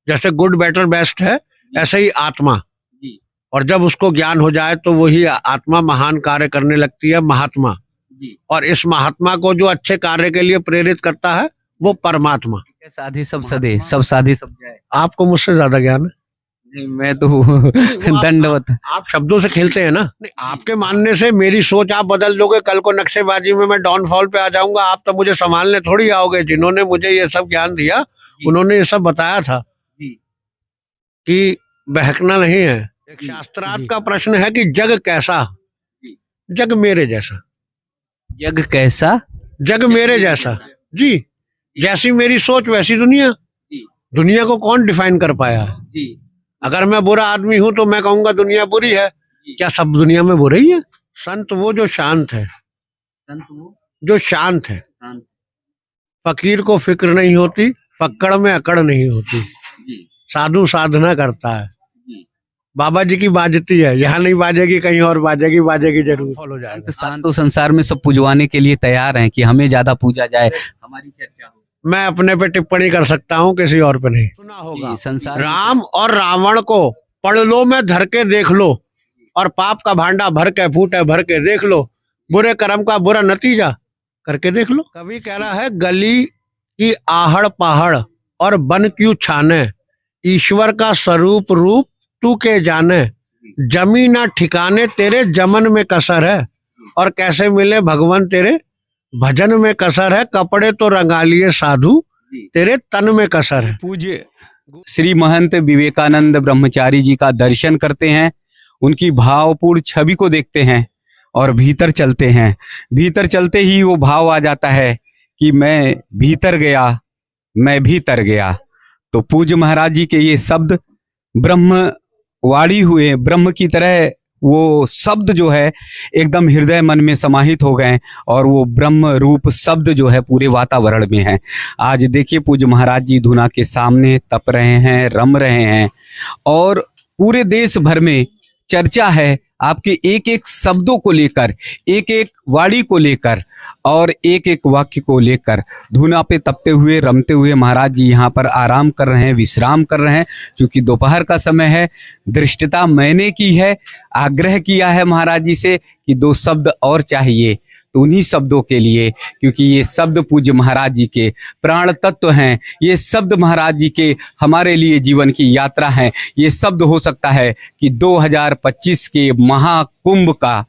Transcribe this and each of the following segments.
जैसे good better best है, ऐसे ही आत्मा। जी और जब उसको ज्ञान हो जाए तो वही आत्मा महान कार्य करने लगती है, महात्मा। जी। और इस महात्मा को जो अच्छे कार्य के लिए प्रेरित करता है वो परमात्मा। साधी सब सदे, सब साधी सब जाए। आपको मुझसे ज्यादा ज्ञान है। नहीं, मैं तो आप दंडवत। आप शब्दों से खेलते हैं ना। नहीं, आपके मानने से मेरी सोच आप बदल दोगे, कल को नक्शेबाजी में मैं डाउनफॉल पे आ जाऊंगा, आप तो मुझे संभालने थोड़ी आओगे। जिन्होंने मुझे ये सब ज्ञान दिया उन्होंने ये सब बताया था जी कि बहकना नहीं है। एक शास्त्रार्थ का प्रश्न है कि जग कैसा? जग मेरे जैसा। जग कैसा? जग मेरे जैसा जी। जैसी मेरी सोच वैसी दुनिया। जी दुनिया को कौन डिफाइन कर पाया? जी अगर मैं बुरा आदमी हूं तो मैं कहूंगा दुनिया बुरी है। क्या सब दुनिया में बुरे ही है? संत वो जो शांत है, संत वो जो शांत है। शांत। फकीर को फिक्र नहीं होती, फक्कड़ में अकड़ नहीं होती। जी साधु साधना करता है। जी। बाबा जी की बाजती है, यहाँ नहीं बाजेगी कहीं और बाजेगी, बाजेगी जरूर। फॉलो जाएगा। संत तो संसार में सब पूजवाने के लिए तैयार हैं कि हमें ज्यादा पूजा जाए, हमारी चर्चा हो। मैं अपने पे टिप्पणी कर सकता हूँ, किसी और पे नहीं। सुना होगा संसार राम और रावण को पढ़ लो में धर के देख लो, और पाप का भांडा भर के फूटे भर के देख लो, बुरे कर्म का बुरा नतीजा करके देख लो। कभी कह रहा है गली की आहड़ पहाड़ और बन क्यों छाने, ईश्वर का स्वरूप रूप तू के जाने, जमी ना ठिकाने तेरे जमन में कसर है, और कैसे मिले भगवान तेरे भजन में कसर है, कपड़े तो रंगा लिए साधु तेरे तन में कसर है। पूज्य श्री महंत विवेकानंद ब्रह्मचारी जी का दर्शन करते हैं, उनकी भावपूर्ण छवि को देखते हैं और भीतर चलते हैं। भीतर चलते ही वो भाव आ जाता है कि मैं भीतर गया, मैं भीतर गया। तो पूज्य महाराज जी के ये शब्द ब्रह्मवाणी हुए, ब्रह्म की तरह वो शब्द जो है एकदम हृदय मन में समाहित हो गए, और वो ब्रह्म रूप शब्द जो है पूरे वातावरण में है। आज देखिए पूज्य महाराज जी धुना के सामने तप रहे हैं, रम रहे हैं, और पूरे देश भर में चर्चा है आपके एक एक शब्दों को लेकर, एक एक वाणी को लेकर और एक एक वाक्य को लेकर। धुना पे तपते हुए, रमते हुए महाराज जी यहाँ पर आराम कर रहे हैं, विश्राम कर रहे हैं। क्योंकि दोपहर का समय है, दृष्टता मैंने की है, आग्रह किया है महाराज जी से कि 2 शब्द और चाहिए, तो उन्हीं शब्दों के लिए, क्योंकि ये शब्द पूज्य महाराज जी के प्राण तत्व हैं, ये शब्द महाराज जी के हमारे लिए जीवन की यात्रा है। ये शब्द हो सकता है कि 2025 के महाकुंभ का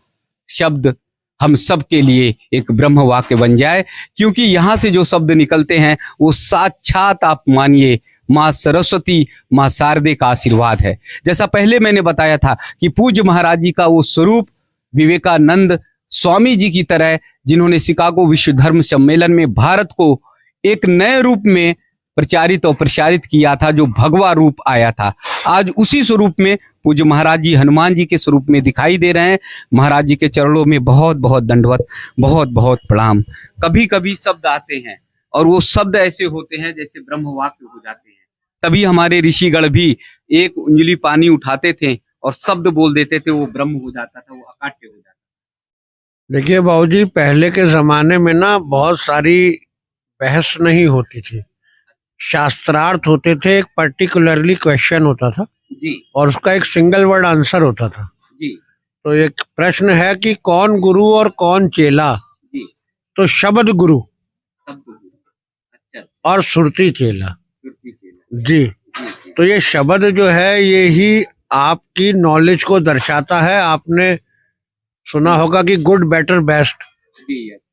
शब्द हम सब के लिए एक ब्रह्म वाक्य बन जाए, क्योंकि यहाँ से जो शब्द निकलते हैं वो साक्षात आप मानिए माँ सरस्वती, माँ शारदे का आशीर्वाद है। जैसा पहले मैंने बताया था कि पूज्य महाराज जी का वो स्वरूप विवेकानंद स्वामी जी की तरह, जिन्होंने शिकागो विश्व धर्म सम्मेलन में भारत को एक नए रूप में प्रचारित और प्रसारित किया था, जो भगवा रूप आया था, आज उसी स्वरूप में पूज्य महाराज जी हनुमान जी के स्वरूप में दिखाई दे रहे हैं। महाराज जी के चरणों में बहुत बहुत दंडवत, बहुत बहुत प्रणाम। कभी कभी शब्द आते हैं और वो शब्द ऐसे होते हैं जैसे ब्रह्म वाक्य हो जाते हैं। तभी हमारे ऋषिगण भी एक उंगली पानी उठाते थे और शब्द बोल देते थे, वो ब्रह्म हो जाता था, वो अकाट्य हो जाता था। देखिए बाबूजी, पहले के जमाने में ना बहुत सारी बहस नहीं होती थी, शास्त्रार्थ होते थे, एक पर्टिकुलरली क्वेश्चन होता था जी, और उसका एक सिंगल वर्ड आंसर होता था जी। तो एक प्रश्न है कि कौन गुरु और कौन चेला? जी। तो शब्द गुरु अच्छा, और सुरती चेला। जी। जी। तो ये शब्द जो है ये ही आपकी नॉलेज को दर्शाता है। आपने सुना होगा कि गुड बेटर बेस्ट,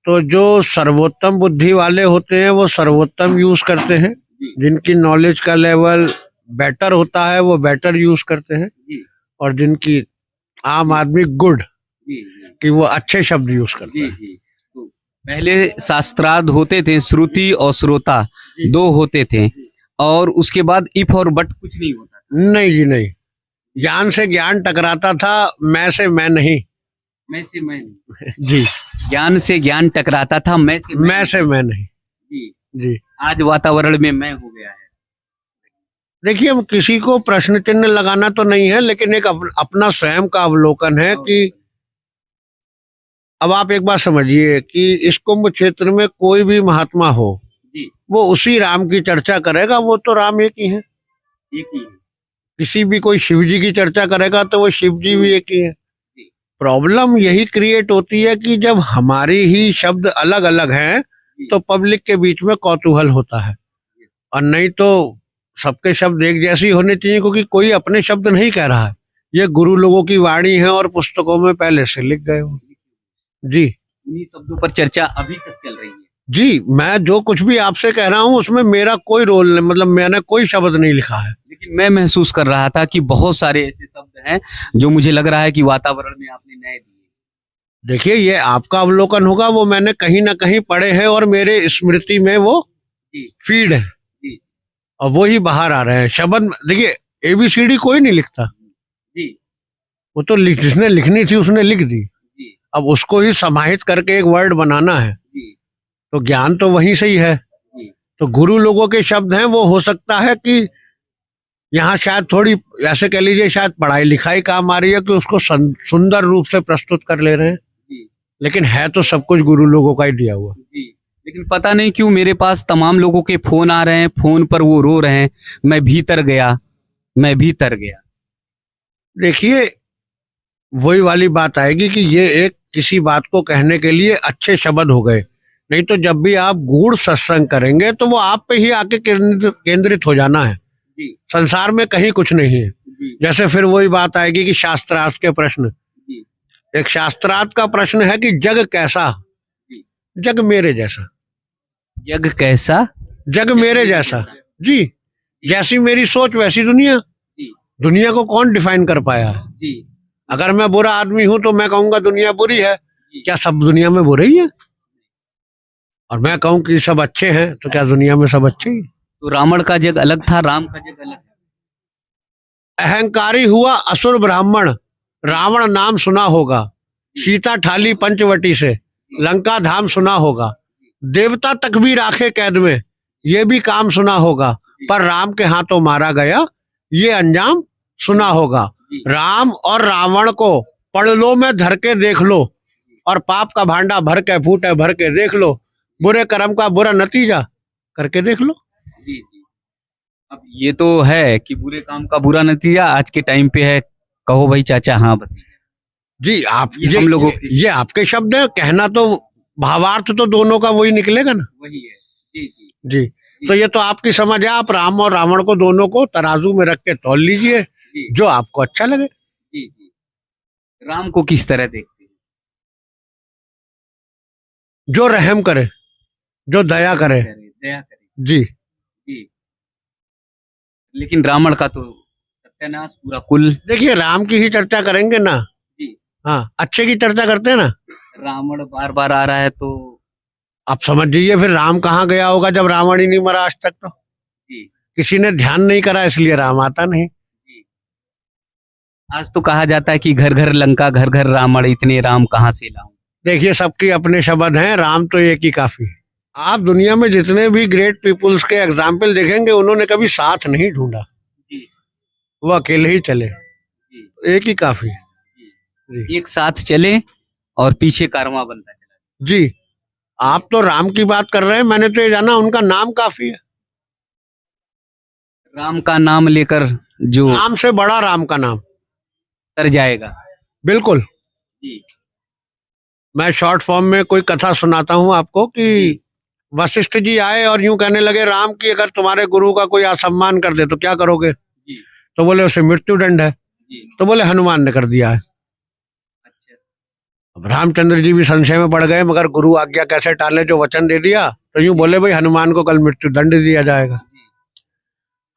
तो जो सर्वोत्तम बुद्धि वाले होते हैं वो सर्वोत्तम यूज करते हैं, जिनकी नॉलेज का लेवल बेटर होता है वो बेटर यूज करते हैं, और जिनकी आम आदमी गुड कि वो अच्छे शब्द यूज करते हैं। तो पहले शास्त्रार्थ होते थे, श्रुति और श्रोता 2 होते थे, और उसके बाद इफ और बट कुछ नहीं होता। नहीं जी नहीं, ज्ञान से ज्ञान टकराता था, मैं से मैं नहीं, मैं से मैं नहीं। जी। ज्ञान से ज्ञान टकराता था, मैं से मैं नहीं। जी। जी। आज वातावरण में मैं हो गया है। देखिए, हम किसी को प्रश्न चिन्ह लगाना तो नहीं है, लेकिन एक अपना स्वयं का अवलोकन है कि अब आप एक बात समझिए कि इस कुंभ क्षेत्र में कोई भी महात्मा हो, वो उसी राम की चर्चा करेगा, वो तो राम एक ही है। एक ही है। किसी भी कोई शिव जी की चर्चा करेगा तो वो शिव जी भी एक ही है। जी। प्रॉब्लम यही क्रिएट होती है कि जब हमारी ही शब्द अलग अलग हैं जी। तो पब्लिक के बीच में कौतूहल होता है, और नहीं तो सबके शब्द एक जैसे ही होने चाहिए, क्योंकि कोई अपने शब्द नहीं कह रहा है, ये गुरु लोगों की वाणी है और पुस्तकों में पहले से लिख गए हो। जी उन्हीं शब्दों पर चर्चा अभी तक चल रही है। जी, मैं जो कुछ भी आपसे कह रहा हूँ उसमें मेरा कोई रोल नहीं, मतलब मैंने कोई शब्द नहीं लिखा है। लेकिन मैं महसूस कर रहा था कि बहुत सारे ऐसे शब्द हैं जो मुझे लग रहा है कि वातावरण में आपने नए दिए। देखिए, ये आपका अवलोकन होगा, वो मैंने कहीं ना कहीं पढ़े हैं और मेरे स्मृति में वो जी। फीड है, जी। और वो ही बाहर आ रहे हैं शब्द। देखिए, एबीसीडी कोई नहीं लिखता, जी। वो तो जिसने लिखनी थी उसने लिख दी। जी। अब उसको ही समाहित करके एक वर्ड बनाना है, जी। तो ज्ञान तो वहीं से ही है। जी। तो गुरु लोगों के शब्द हैं, वो हो सकता है कि यहाँ शायद थोड़ी ऐसे कह लीजिए शायद पढ़ाई लिखाई काम आ रही है कि उसको सुंदर रूप से प्रस्तुत कर ले रहे हैं, जी। लेकिन है तो सब कुछ गुरु लोगों का ही दिया हुआ। जी। लेकिन पता नहीं क्यों मेरे पास तमाम लोगों के फोन आ रहे हैं, फोन पर वो रो रहे हैं, मैं भीतर गया, मैं भीतर गया। देखिए, वही वाली बात आएगी कि ये एक किसी बात को कहने के लिए अच्छे शब्द हो गए, नहीं तो जब भी आप गूढ़ सत्संग करेंगे तो वो आप पे ही आके केंद्रित हो जाना है। जी। संसार में कहीं कुछ नहीं है। जी। जैसे फिर वही बात आएगी कि शास्त्रार्थ के प्रश्न। जी। एक शास्त्रार्थ का प्रश्न है कि जग कैसा? जी। जग मेरे जैसा। जग कैसा? जग मेरे जैसा। जी, जैसी मेरी सोच वैसी दुनिया। जी। दुनिया को कौन डिफाइन कर पाया? जी। अगर मैं बुरा आदमी हूं तो मैं कहूंगा दुनिया बुरी है। जी। क्या सब दुनिया में बुरे ही है? और मैं कहूं कि सब अच्छे हैं, तो क्या दुनिया में सब अच्छे ही? तो रावण का जग अलग था, राम का जग अलग है। अहंकारी हुआ असुर ब्राह्मण, रावण नाम सुना होगा। सीता ठाली पंचवटी से, लंका धाम सुना होगा। देवता तक भी राखे कैद में, ये भी काम सुना होगा। पर राम के हाथों मारा गया, ये अंजाम सुना होगा। राम और रावण को पड़लों में धर के देख लो, और पाप का भांडा भर के फूटे भर के देख लो। बुरे कर्म का बुरा नतीजा करके देख लो। जी। जी। अब ये तो है कि बुरे काम का बुरा नतीजा आज के टाइम पे है। कहो भाई चाचा। हाँ बताइए। जी, आप ये हम लोगों ये आपके शब्द है, कहना तो भावार्थ तो दोनों का वही निकलेगा ना। वही है। जी। जी। जी, तो ये तो आपकी समझ है। आप राम और रावण को दोनों को तराजू में रख के तौल लीजिए, जो आपको अच्छा लगे। जी। जी। राम को किस तरह देखते हैं? जो रहम करे, जो दया करे। दया करे। जी। जी। लेकिन रावण का तो सत्यानाश पूरा कुल। देखिए, राम की ही चर्चा करेंगे ना। जी। हाँ, अच्छे की चर्चा करते हैं ना। रावण बार बार आ रहा है तो आप समझ जाइए फिर राम कहाँ गया होगा जब रावण ही नहीं मरा आज तक। तो जी। किसी ने ध्यान नहीं करा, इसलिए राम आता नहीं। जी। आज तो कहा जाता है कि घर घर लंका, घर घर रावण, इतने राम कहाँ से लाऊं। देखिए, सबके अपने शब्द हैं, राम तो एक ही काफी है। आप दुनिया में जितने भी ग्रेट पीपुल्स के एग्जाम्पल देखेंगे, उन्होंने कभी साथ नहीं ढूंढा। जी। वो अकेले ही चले। जी। एक ही काफी है। जी। एक साथ चले और पीछे कारवां बनता चला। जी, आप तो राम की बात कर रहे हैं, मैंने तो ये जाना उनका नाम काफी है। राम का नाम लेकर जो राम से बड़ा राम का नाम तर जाएगा। बिल्कुल। जी। मैं शॉर्ट फॉर्म में कोई कथा सुनाता हूँ आपको कि वशिष्ठ जी आए और यूं कहने लगे, राम की अगर तुम्हारे गुरु का कोई असम्मान कर दे तो क्या करोगे? जी। तो बोले उसे मृत्युदंड है। जी। तो बोले हनुमान ने कर दिया है। अच्छा। अब रामचंद्र जी भी संशय में पड़ गए, मगर गुरु आज्ञा कैसे टाले, जो वचन दे दिया। तो यूं बोले, भाई हनुमान को कल मृत्युदंड दिया जाएगा।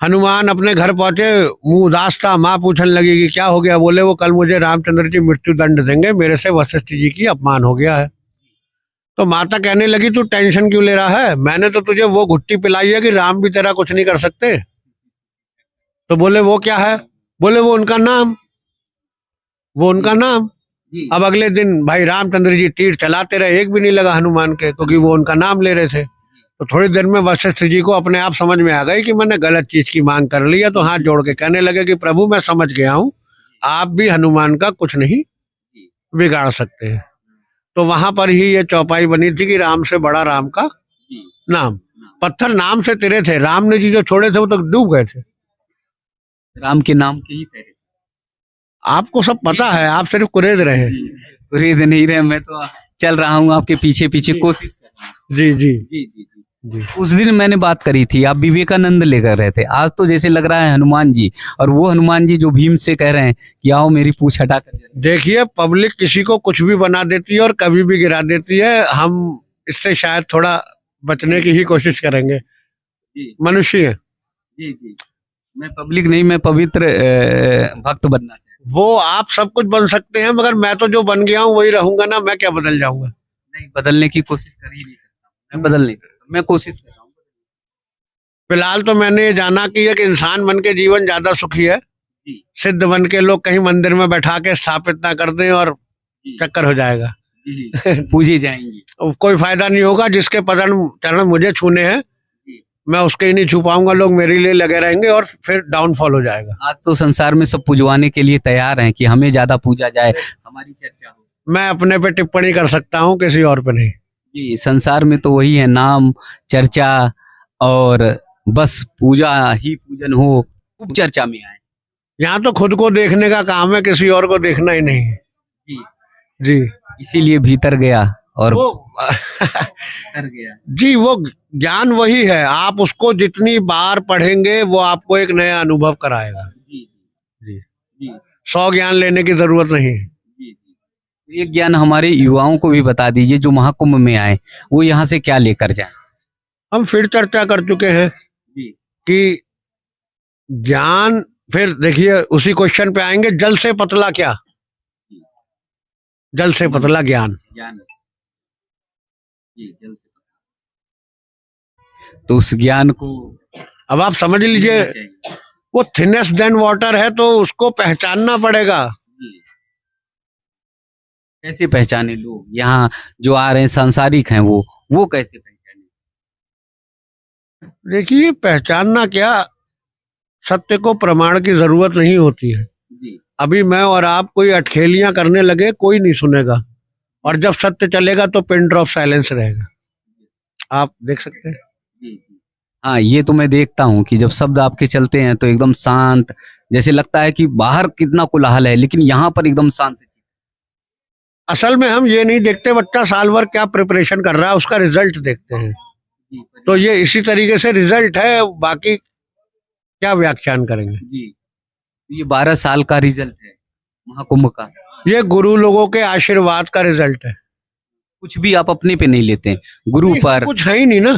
हनुमान अपने घर पहुंचे, मुंह उदास था। माँ पूछने लगी कि क्या हो गया? बोले, वो कल मुझे रामचंद्र जी मृत्युदंड देंगे, मेरे से वशिष्ठ जी की अपमान हो गया है। तो माता कहने लगी, तू टेंशन क्यों ले रहा है? मैंने तो तुझे वो घुट्टी पिलाई है कि राम भी तेरा कुछ नहीं कर सकते। तो बोले, वो क्या है? बोले, वो उनका नाम, वो उनका नाम। जी। अब अगले दिन भाई रामचंद्र जी तीर चलाते रहे, एक भी नहीं लगा हनुमान के, क्योंकि वो उनका नाम ले रहे थे। तो थोड़ी देर में वशिष्ठ जी को अपने आप समझ में आ गई कि मैंने गलत चीज की मांग कर ली है। तो हाथ जोड़ के कहने लगे कि प्रभु, मैं समझ गया हूँ, आप भी हनुमान का कुछ नहीं बिगाड़ सकते हैं। तो वहां पर ही ये चौपाई बनी थी कि राम से बड़ा राम का नाम। पत्थर नाम से तिरे थे, राम ने जी जो छोड़े थे वो तो डूब गए थे। राम के नाम के ही पहरे। आपको सब पता है, आप सिर्फ कुरेद रहे हैं। खरीद नहीं रहे, मैं तो चल रहा हूँ आपके पीछे पीछे, कोशिश कर रहा हूँ। जी जी जी जी जी। जी। उस दिन मैंने बात करी थी, आप विवेकानंद लेकर रहे थे, आज तो जैसे लग रहा है हनुमान जी, और वो हनुमान जी जो भीम से कह रहे हैं कि आओ मेरी पूंछ हटा कर जाए। देखिए, पब्लिक किसी को कुछ भी बना देती है और कभी भी गिरा देती है। हम इससे शायद थोड़ा बचने की ही कोशिश करेंगे। जी मनुष्य है जी जी। मैं पब्लिक नहीं, मैं पवित्र भक्त बनना चाहता वो। आप सब कुछ बन सकते हैं, मगर मैं तो जो बन गया हूँ वही रहूंगा ना। मैं क्या बदल जाऊंगा? हूँ। नहीं, बदलने की कोशिश कर ही नहीं सकता, मैं बदल नहीं सकता, मैं कोशिश कर रहा हूँ। फिलहाल तो मैंने ये जाना कि एक इंसान बन के जीवन ज्यादा सुखी है। जी सिद्ध बन के लोग कहीं मंदिर में बैठा के स्थापित ना कर दें और जी चक्कर हो जाएगा। जी। पूजे जाएंगी। कोई फायदा नहीं होगा। जिसके पदन चरण मुझे छूने हैं, जी। मैं उसके ही नहीं छू पाऊंगा। लोग मेरे लिए लगे रहेंगे और फिर डाउनफॉल हो जाएगा। आज तो संसार में सब पूजवाने के लिए तैयार हैं कि हमें ज्यादा पूजा जाए, हमारी चर्चा हो। मैं अपने पे टिप्पणी कर सकता हूँ, किसी और पे नहीं। जी, संसार में तो वही है, नाम चर्चा, और बस पूजा ही पूजन हो, खूब चर्चा में आए। यहाँ तो खुद को देखने का काम है, किसी और को देखना ही नहीं है। जी, जी इसीलिए भीतर गया और वो भीतर गया। जी, वो ज्ञान वही है। आप उसको जितनी बार पढ़ेंगे वो आपको एक नया अनुभव कराएगा। जी जी जी 100 ज्ञान लेने की जरूरत नहीं है। जी जी। ये ज्ञान हमारे युवाओं को भी बता दीजिए जो महाकुंभ में आए, वो यहाँ से क्या लेकर जाए। हम फिर चर्चा कर चुके हैं जी कि ज्ञान, फिर देखिए उसी क्वेश्चन पे आएंगे, जल से पतला क्या? जल से पतला ज्ञान। ज्ञान। जी, जल से पतला। तो उस ज्ञान को अब आप समझ लीजिए, लेना चाहिए। वो थिनेस्ट देन वाटर है, तो उसको पहचानना पड़ेगा। जी। कैसे पहचाने लोग यहाँ जो आ रहे हैं, सांसारिक हैं, वो कैसे पहचाने? देखिए, पहचानना क्या, सत्य को प्रमाण की जरूरत नहीं होती है। जी अभी मैं और आप कोई अटखेलियां करने लगे, कोई नहीं सुनेगा। और जब सत्य चलेगा तो पिन ड्रॉप साइलेंस रहेगा। आप देख सकते हैं। जी जी। हाँ, ये तो मैं देखता हूँ कि जब शब्द आपके चलते हैं तो एकदम शांत, जैसे लगता है कि बाहर कितना कोलाहल है लेकिन यहाँ पर एकदम शांत है। असल में हम ये नहीं देखते बच्चा साल भर क्या प्रिपरेशन कर रहा है, उसका रिजल्ट देखते हैं। जी तो ये इसी तरीके से रिजल्ट है, बाकी क्या व्याख्यान करेंगे। जी। ये 12 साल का रिजल्ट है महाकुंभ का। ये गुरु लोगों के आशीर्वाद का रिजल्ट है। कुछ भी आप अपने पे नहीं लेते, गुरु नहीं, पर। कुछ है ही नहीं ना।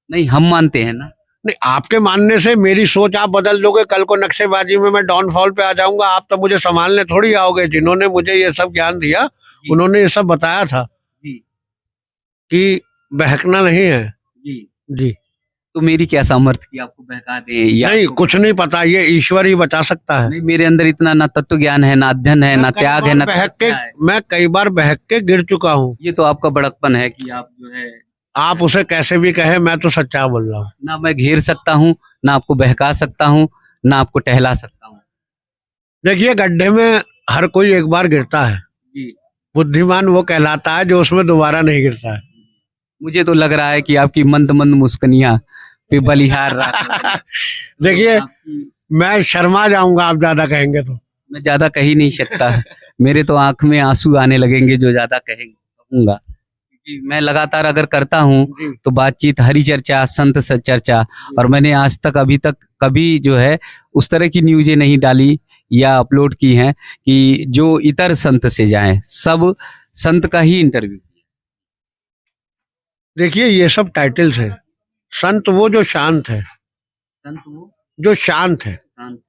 नहीं, हम मानते हैं ना। नहीं, आपके मानने से मेरी सोच आप बदल दोगे। कल को नक्शेबाजी में मैं डाउनफॉल पे आ जाऊंगा, आप तो मुझे संभालने थोड़ी आओगे। जिन्होंने मुझे ये सब ज्ञान दिया, उन्होंने ये सब बताया था जी कि बहकना नहीं है। जी। जी तो मेरी क्या सामर्थ्य कि आपको बहका दे या नहीं, तो कुछ नहीं पता, ये ईश्वर ही बचा सकता है। नहीं, मेरे अंदर इतना ना तत्व ज्ञान है, ना अध्ययन है, ना त्याग है, ना तपस्या है। मैं कई बार बहक के गिर चुका हूँ। ये तो आपका बड़कपन है कि आप जो है, आप उसे कैसे भी कहे, मैं तो सच्चा बोल रहा हूँ। ना मैं घेर सकता हूँ, ना आपको बहका सकता हूँ, ना आपको टहला सकता हूँ। देखिए, गड्ढे में हर कोई एक बार गिरता है। जी। बुद्धिमान वो कहलाता है जो उसमें दोबारा नहीं गिरता है। मुझे तो लग रहा है कि आपकी मंद मंद मुस्कनियां पे बलिहार रहा। देखिए, मैं शर्मा जाऊंगा आप ज्यादा कहेंगे तो। मैं ज्यादा कह ही नहीं सकता, मेरे तो आंख में आंसू आने लगेंगे जो ज्यादा कहूंगा, क्योंकि मैं लगातार अगर करता हूँ तो बातचीत, हरी चर्चा, संत चर्चा, और मैंने आज तक अभी तक कभी जो है उस तरह की न्यूज़ें नहीं डाली या अपलोड की हैं कि जो इतर संत से जाएं, सब संत का ही इंटरव्यू किया। देखिए, ये सब टाइटल्स है। संत वो जो शांत है, संत वो जो शांत है। शांत।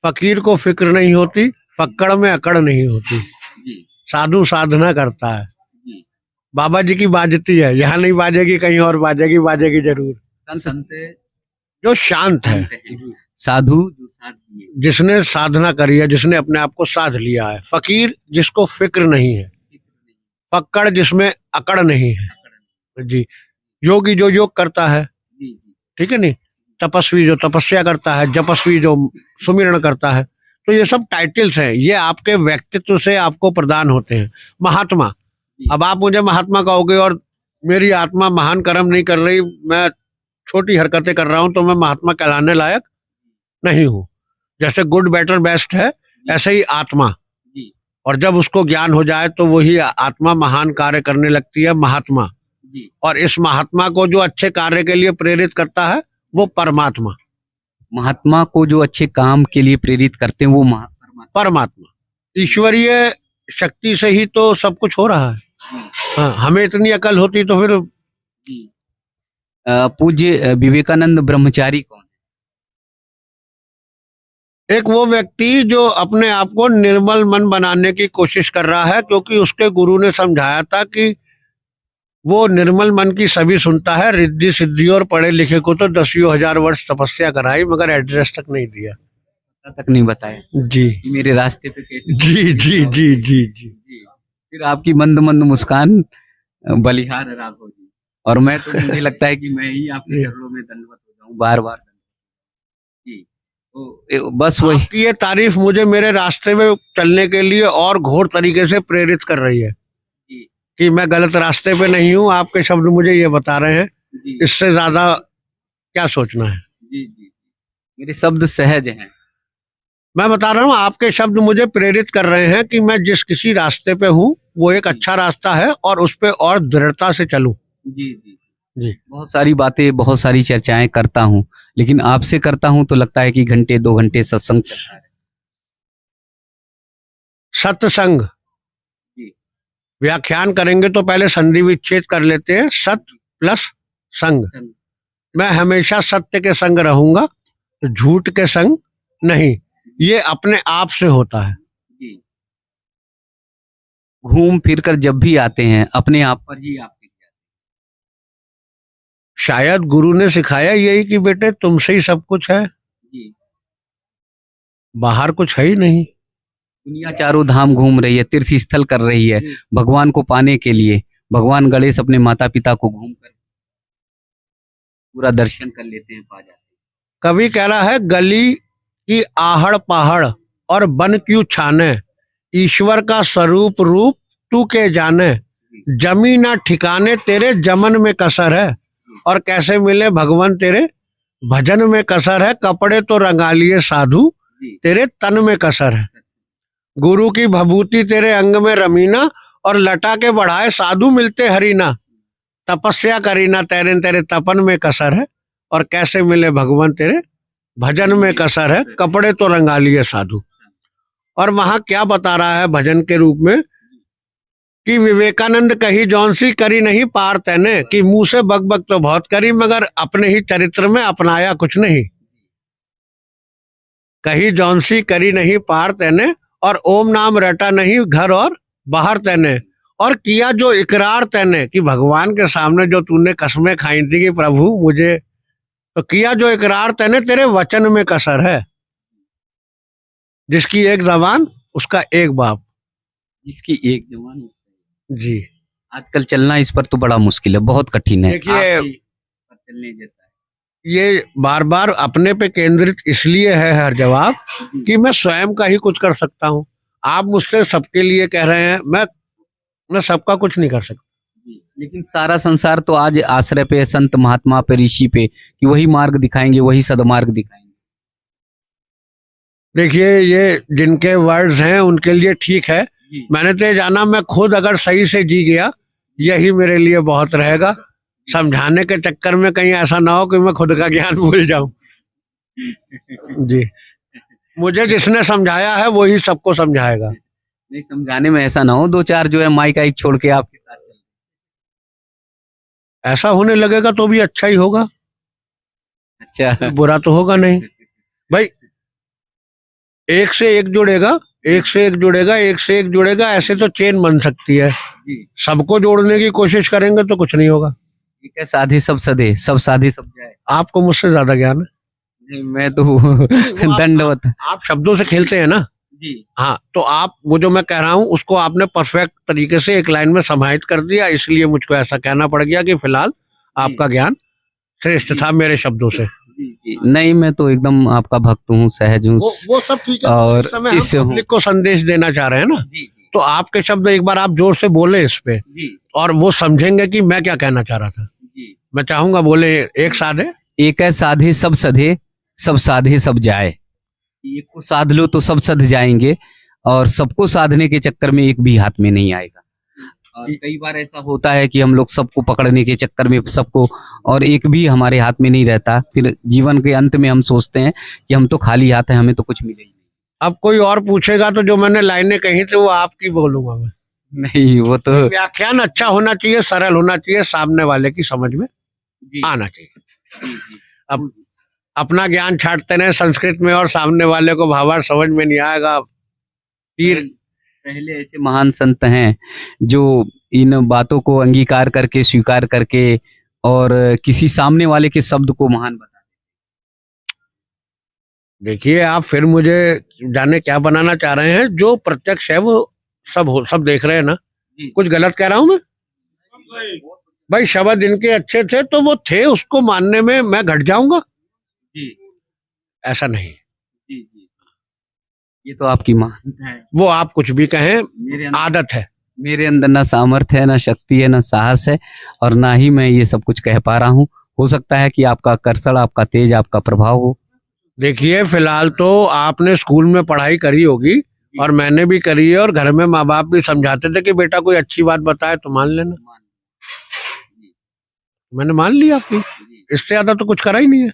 फकीर को फिक्र नहीं होती, फक्कड़ में अकड़ नहीं होती। जी साधु साधना करता है। जी। बाबा जी की बाजती है, यहाँ नहीं बाजेगी, कहीं और बाजेगी, बाजेगी जरूर। संत जो शांत है, साधु जो साध लिए, जिसने साधना करी है, जिसने अपने आप को साध लिया है। फकीर जिसको फिक्र नहीं है, फक्कड़ जिसमें अकड़ नहीं है। जी, योगी जो योग करता है, ठीक है नहीं, तपस्वी जो तपस्या करता है, जपस्वी जो सुमिरन करता है। तो ये सब टाइटल्स हैं, ये आपके व्यक्तित्व से आपको प्रदान होते हैं। महात्मा, अब आप मुझे महात्मा कहोगे और मेरी आत्मा महान कर्म नहीं कर रही, मैं छोटी हरकतें कर रहा हूं, तो मैं महात्मा कहलाने लायक नहीं हूं। जैसे गुड बेटर बेस्ट है, ऐसे ही आत्मा। जी और जब उसको ज्ञान हो जाए तो वही आत्मा महान कार्य करने लगती है, महात्मा। जी। और इस महात्मा को जो अच्छे कार्य के लिए प्रेरित करता है वो परमात्मा। महात्मा को जो अच्छे काम के लिए प्रेरित करते हैं वो परमात्मा। परमात्मा ईश्वरीय शक्ति से ही तो सब कुछ हो रहा है। हाँ, हमें इतनी अकल होती तो फिर। जी। पूज्य विवेकानंद ब्रह्मचारी कौन है? एक वो व्यक्ति जो अपने आप को निर्मल मन बनाने की कोशिश कर रहा है, क्योंकि उसके गुरु ने समझाया था कि वो निर्मल मन की सभी सुनता है, रिद्धि सिद्धि और पढ़े लिखे को तो 10,000 वर्ष तपस्या कराई, मगर एड्रेस तक नहीं दिया। तक नहीं बताया जी कि मेरे रास्ते पे कैसे। जी जी जी जी जी। फिर आपकी मंद मंद मुस्कान बलिहार है राघव जी, और मैं तो मुझे लगता है कि मैं ही आपके चरणों में दंडवत हो जाऊं बार बार। जी, तो बस वही। आपकी ये तारीफ मुझे मेरे रास्ते में चलने के लिए और घोर तरीके से प्रेरित कर रही है कि मैं गलत रास्ते पे नहीं हूँ। आपके शब्द मुझे ये बता रहे हैं, इससे ज्यादा क्या सोचना है। जी जी, मेरे शब्द सहज हैं। मैं बता रहा हूँ, आपके शब्द मुझे प्रेरित कर रहे हैं कि मैं जिस किसी रास्ते पे हूँ वो एक अच्छा रास्ता है और उस पे और दृढ़ता से चलूं। जी जी जी। बहुत सारी बातें, बहुत सारी चर्चाएं करता हूँ, लेकिन आपसे करता हूँ तो लगता है कि घंटे 2 घंटे सत्संग चलता है। सत्संग व्याख्यान करेंगे तो पहले संधि विच्छेद कर लेते हैं, सत प्लस संग। मैं हमेशा सत्य के संग रहूंगा, झूठ के संग नहीं। ये अपने आप से होता है। घूम फिर कर जब भी आते हैं अपने आप पर ही आप टिक जाते हैं। शायद गुरु ने सिखाया यही कि बेटे तुमसे ही सब कुछ है, बाहर कुछ है ही नहीं। दुनिया चारों धाम घूम रही है, तीर्थ स्थल कर रही है भगवान को पाने के लिए। भगवान गणेश अपने माता पिता को घूम कर पूरा दर्शन कर लेते हैं, पा जाते हैं। कवि कह रहा है, गली की आहड़ पहाड़ और बन क्यों छाने, ईश्वर का स्वरूप रूप तू के जाने, जमी ना ठिकाने तेरे जमन में कसर है, और कैसे मिले भगवान तेरे भजन में कसर है, कपड़े तो रंगा लिए साधु तेरे तन में कसर है, गुरु की भभूति तेरे अंग में रमीना, और लटा के बढ़ाए साधु मिलते हरीना, तपस्या करीना तेरे तेरे तपन में कसर है, और कैसे मिले भगवान तेरे भजन में कसर है, कपड़े तो रंगा लिए साधु। और वहां क्या बता रहा है भजन के रूप में कि विवेकानंद कही जौन सी करी नहीं पार तैने, कि मुंह से बक बक तो बहुत करी मगर अपने ही चरित्र में अपनाया कुछ नहीं। कही जौन सी करी नहीं पार तैने, और ओम नाम रटा नहीं घर और बाहर तैने, और किया जो इकरार तैने, कि भगवान के सामने जो तूने कसमें खाई थी कि प्रभु मुझे, तो किया जो इकरार तैने तेरे वचन में कसर है, जिसकी एक जबान उसका एक बाप। जिसकी एक जबान। जी, आजकल चलना इस पर तो बड़ा मुश्किल है, बहुत कठिन है। देखिए चलने जैसा है। ये बार बार अपने पे केंद्रित इसलिए है हर जवाब कि मैं स्वयं का ही कुछ कर सकता हूँ। आप मुझसे सबके लिए कह रहे हैं, मैं सबका कुछ नहीं कर सकता। लेकिन सारा संसार तो आज आश्रय पे, संत महात्मा पे, ऋषि पे, कि वही मार्ग दिखाएंगे, वही सदमार्ग दिखाएंगे। देखिए ये जिनके वर्ड्स हैं उनके लिए ठीक है, मैंने तो जाना मैं खुद अगर सही से जी गया यही मेरे लिए बहुत रहेगा। समझाने के चक्कर में कहीं ऐसा ना हो कि मैं खुद का ज्ञान भूल जाऊं। जी, मुझे जिसने समझाया है वही सबको समझाएगा। नहीं, समझाने में ऐसा ना हो 2-4 जो है माइक आइक छोड़ के आपके साथ चल। ऐसा होने लगेगा तो भी अच्छा ही होगा। अच्छा, बुरा तो होगा नहीं भाई। एक से एक जुड़ेगा, एक से एक जुड़ेगा, एक से एक जुड़ेगा, ऐसे तो चेन बन सकती है। सबको जोड़ने की कोशिश करेंगे तो कुछ नहीं होगा। ठीक है, साधे सब सधे, सब साधे सब जाए। आपको मुझसे ज्यादा ज्ञान है। नहीं, मैं तो दंडवत। आप शब्दों से खेलते हैं ना जी। हाँ, तो आप वो जो मैं कह रहा हूँ उसको आपने परफेक्ट तरीके से एक लाइन में समाहित कर दिया, इसलिए मुझको ऐसा कहना पड़ गया कि फिलहाल आपका ज्ञान श्रेष्ठ था मेरे शब्दों से। नहीं, मैं तो एकदम आपका भक्त हूँ, सहज हूँ, वो सब ठीक है। और शिष्य हूँ। पब्लिक को संदेश देना चाह रहे हैं ना, तो आपके शब्द एक बार आप जोर से बोले इस पे, और वो समझेंगे कि मैं क्या कहना चाह रहा था। मैं चाहूंगा बोले एक साधे, एक है साधे सब सधे, सब साधे सब जाए। एक को साध लो तो सब सध जाएंगे, और सबको साधने के चक्कर में एक भी हाथ में नहीं आएगा। और कई बार ऐसा होता है कि हम लोग सबको पकड़ने के चक्कर में सबको, और एक भी हमारे हाथ में नहीं रहता, फिर जीवन के अंत में हम सोचते हैं कि हम तो खाली हाथ हैं, हमें तो कुछ मिले ही अब कोई और पूछेगा तो जो मैंने लाइनें कही थी वो आपकी बोलूंगा मैं। नहीं। वो तो व्याख्यान अच्छा होना चाहिए, सरल होना चाहिए, सामने वाले की समझ में आना चाहिए। अब अपना ज्ञान छांटते रहे संस्कृत में और सामने वाले को भावार्थ समझ में नहीं आएगा। तीर पहले ऐसे महान संत हैं जो इन बातों को अंगीकार करके, स्वीकार करके, और किसी सामने वाले के शब्द को महान बता। देखिए, आप फिर मुझे जाने क्या बनाना चाह रहे हैं। जो प्रत्यक्ष है वो सब देख रहे हैं ना। कुछ गलत कह रहा हूं मैं? भाई शब्द इनके अच्छे थे तो वो थे, उसको मानने में मैं घट जाऊंगा? ऐसा नहीं। ये तो आपकी मान है। वो आप कुछ भी कहें, आदत है। मेरे अंदर ना सामर्थ्य है, ना शक्ति है, ना साहस है, और ना ही मैं ये सब कुछ कह पा रहा हूँ। हो सकता है कि आपका आकर्षण, आपका तेज, आपका प्रभाव हो। देखिए, फिलहाल तो आपने स्कूल में पढ़ाई करी होगी और मैंने भी करी है, और घर में माँ बाप भी समझाते थे कि बेटा कोई अच्छी बात बताए तो मान लेना। मैंने मान लिया आपकी, इससे ज्यादा तो कुछ करा ही नहीं है।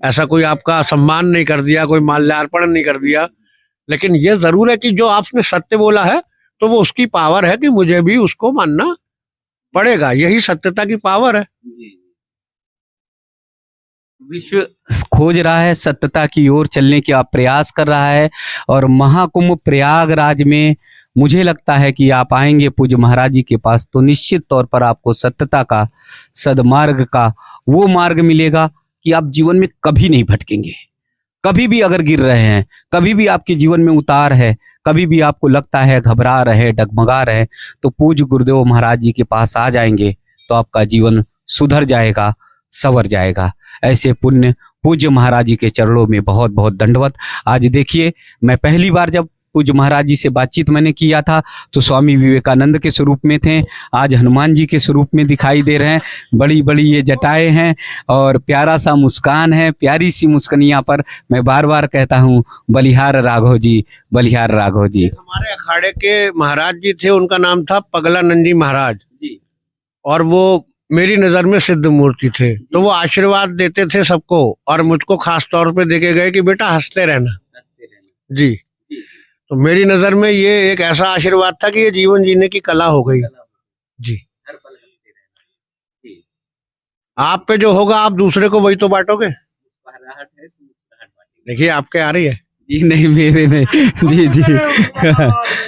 ऐसा कोई आपका सम्मान नहीं कर दिया, कोई माल्यार्पण नहीं कर दिया। लेकिन ये जरूर है कि जो आपने सत्य बोला है तो वो उसकी पावर है कि मुझे भी उसको मानना पड़ेगा। यही सत्यता की पावर है। विश्व खोज रहा है, सत्यता की ओर चलने का प्रयास कर रहा है, और महाकुंभ प्रयागराज में मुझे लगता है कि आप आएंगे पूज्य महाराज जी के पास तो निश्चित तौर पर आपको सत्यता का, सदमार्ग का वो मार्ग मिलेगा कि आप जीवन में कभी नहीं भटकेंगे। कभी भी अगर गिर रहे हैं, कभी भी आपके जीवन में उतार है, कभी भी आपको लगता है घबरा रहे, डगमगा रहे, तो पूज्य गुरुदेव महाराज जी के पास आ जाएंगे तो आपका जीवन सुधर जाएगा, संवर जाएगा। ऐसे पुण्य पूज्य महाराज जी के चरणों में बहुत बहुत दंडवत। आज देखिए, मैं पहली बार जब पूज्य महाराज जी से बातचीत मैंने किया था तो स्वामी विवेकानंद के स्वरूप में थे, आज हनुमान जी के स्वरूप में दिखाई दे रहे हैं। बड़ी बड़ी ये जटाएं हैं और प्यारा सा मुस्कान है, प्यारी सी मुस्कनिया पर मैं बार बार कहता हूँ बलिहार राघव जी, बलिहार राघव जी। हमारे अखाड़े के महाराज जी थे, उनका नाम था पगलानंद जी महाराज जी, और वो मेरी नजर में सिद्ध मूर्ति थे। तो वो आशीर्वाद देते थे सबको, और मुझको खास तौर पे देके गए कि बेटा हंसते रहना जी। तो मेरी नजर में ये एक ऐसा आशीर्वाद था कि ये जीवन जीने की कला हो गई जी। आप पे जो होगा आप दूसरे को वही तो बांटोगे। देखिए, आपके आ रही है जी, नहीं मेरे में जी जी।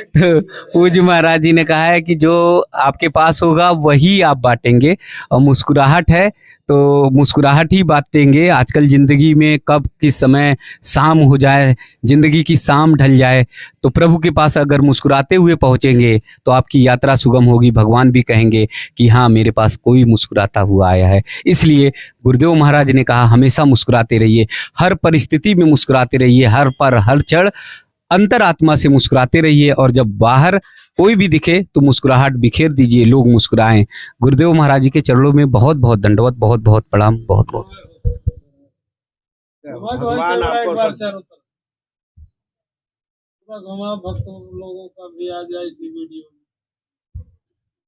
तो पूज्य महाराज जी ने कहा है कि जो आपके पास होगा वही आप बांटेंगे, और मुस्कुराहट है तो मुस्कुराहट ही बांटेंगे। आजकल जिंदगी में कब किस समय शाम हो जाए, जिंदगी की शाम ढल जाए, तो प्रभु के पास अगर मुस्कुराते हुए पहुंचेंगे तो आपकी यात्रा सुगम होगी। भगवान भी कहेंगे कि हाँ, मेरे पास कोई मुस्कुराता हुआ आया है। इसलिए गुरुदेव महाराज ने कहा हमेशा मुस्कुराते रहिए, हर परिस्थिति में मुस्कुराते रहिए, हर पर हर क्षण अंतरात्मा से मुस्कुराते रहिए, और जब बाहर कोई भी दिखे तो मुस्कुराहट बिखेर दीजिए, लोग मुस्कुराएं। गुरुदेव महाराज जी के चरणों में बहुत बहुत दंडवत, बहुत बहुत प्रणाम, बहुत बहुत। भगवान आपको भक्त लोगों का भी आ जाए इसी वीडियो में।